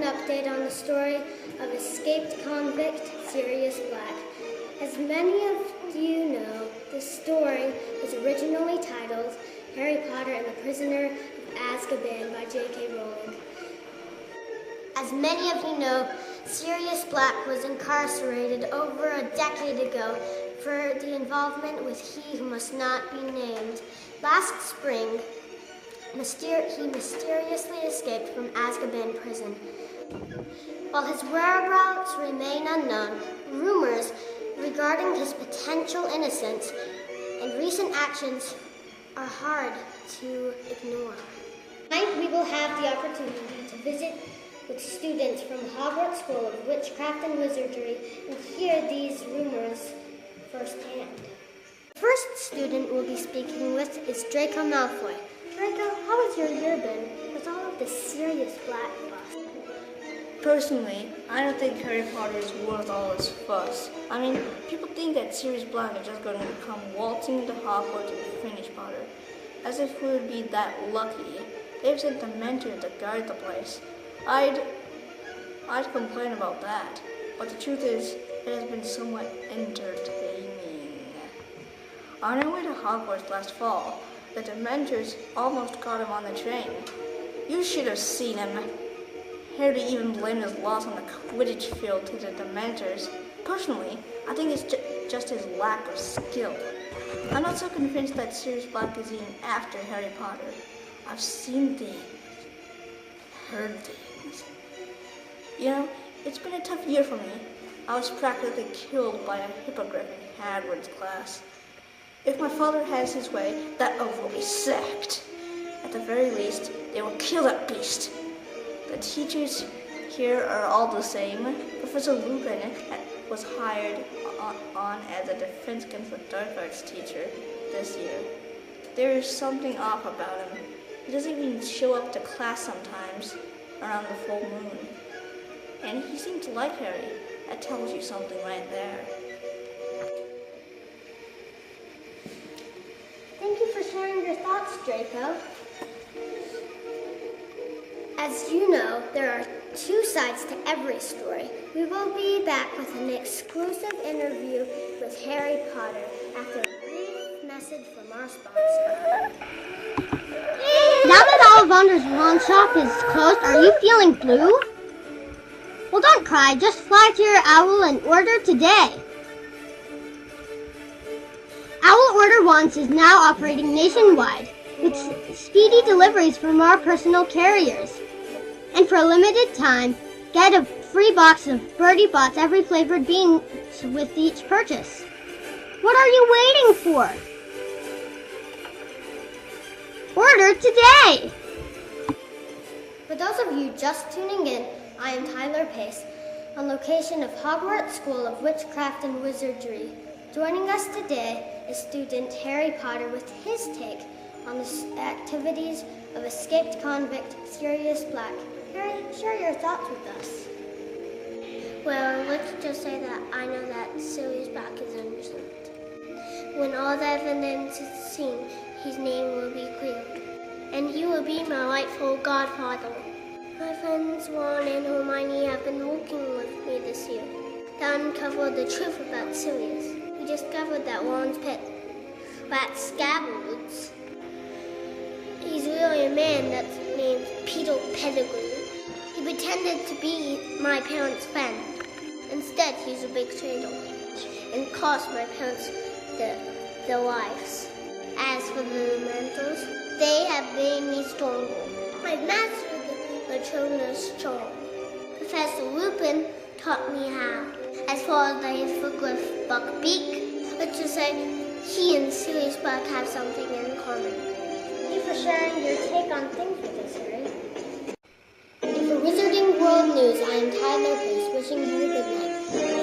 update on the story of escaped convict Sirius Black. As many of you know, the story was originally titled Harry Potter and the Prisoner of Azkaban by J.K. Rowling. As many of you know, Sirius Black was incarcerated over a decade ago for the involvement with He Who Must Not Be Named. Last spring, he mysteriously escaped from Azkaban prison. While his whereabouts remain unknown, rumors regarding his potential innocence and recent actions are hard to ignore. Tonight we will have the opportunity to visit with students from Hogwarts School of Witchcraft and Wizardry and hear these rumors firsthand. The first student we'll be speaking with is Draco Malfoy. Draco, how has your year been with all of this Sirius Black fuss? Personally, I don't think Harry Potter is worth all this fuss. I mean, people think that Sirius Black is just going to come waltzing into Hogwarts and finish Potter, as if we would be that lucky. They've sent the Dementors to guard the place. I'd complain about that, but the truth is, it has been somewhat entertaining. On our way to Hogwarts last fall, the Dementors almost got him on the train. You should have seen him. Harry even blamed his loss on the Quidditch field to the Dementors. Personally, I think it's just his lack of skill. I'm not so convinced that Sirius Black is even after Harry Potter. I've seen things, heard things. You know, it's been a tough year for me. I was practically killed by a hippogriff in Hagrid's class. If my father has his way, that oath will be sacked. At the very least, they will kill that beast. The teachers here are all the same. Professor Lupin was hired on as a defense against the dark arts teacher this year. There is something off about him. He doesn't even show up to class sometimes around the full moon. And he seems to like Harry. That tells you something right there. Thank you for sharing your thoughts, Draco. As you know, there are two sides to every story. We will be back with an exclusive interview with Harry Potter after a brief message from our sponsor. Now that Ollivander's Wand Shop is closed, are you feeling blue? Well, don't cry. Just fly to your Owl and order today. Owl Order Wands is now operating nationwide with speedy deliveries from our personal carriers. And for a limited time, get a free box of Birdie Bots every flavored beans with each purchase. What are you waiting for? Order today! For those of you just tuning in, I am Tyler Pace, on location of Hogwarts School of Witchcraft and Wizardry. Joining us today is student Harry Potter with his take on the activities of escaped convict Sirius Black. Harry, share your thoughts with us. Well, let's just say that I know that Sirius Black is innocent. When all the evidence is seen, his name will be cleared, and he will be my rightful godfather. My friends Ron and Hermione have been working with me this year to uncover the truth about Sirius. We discovered that Ron's pet rat Scabbers, he's really a man that's named Peter Pettigrew. He pretended to be my parents' friend. Instead, he's a big traitor and cost my parents their lives. As for the Dementors, they have made me stronger. I've mastered the Patronus charm. Professor Lupin taught me how. As far as the hippogriff Buckbeak, let's just say he and Sirius Black have something in common. Thank you for sharing your take on things with us, Harry. And for Wizarding World News, I am Tyler Pace, wishing you a good night.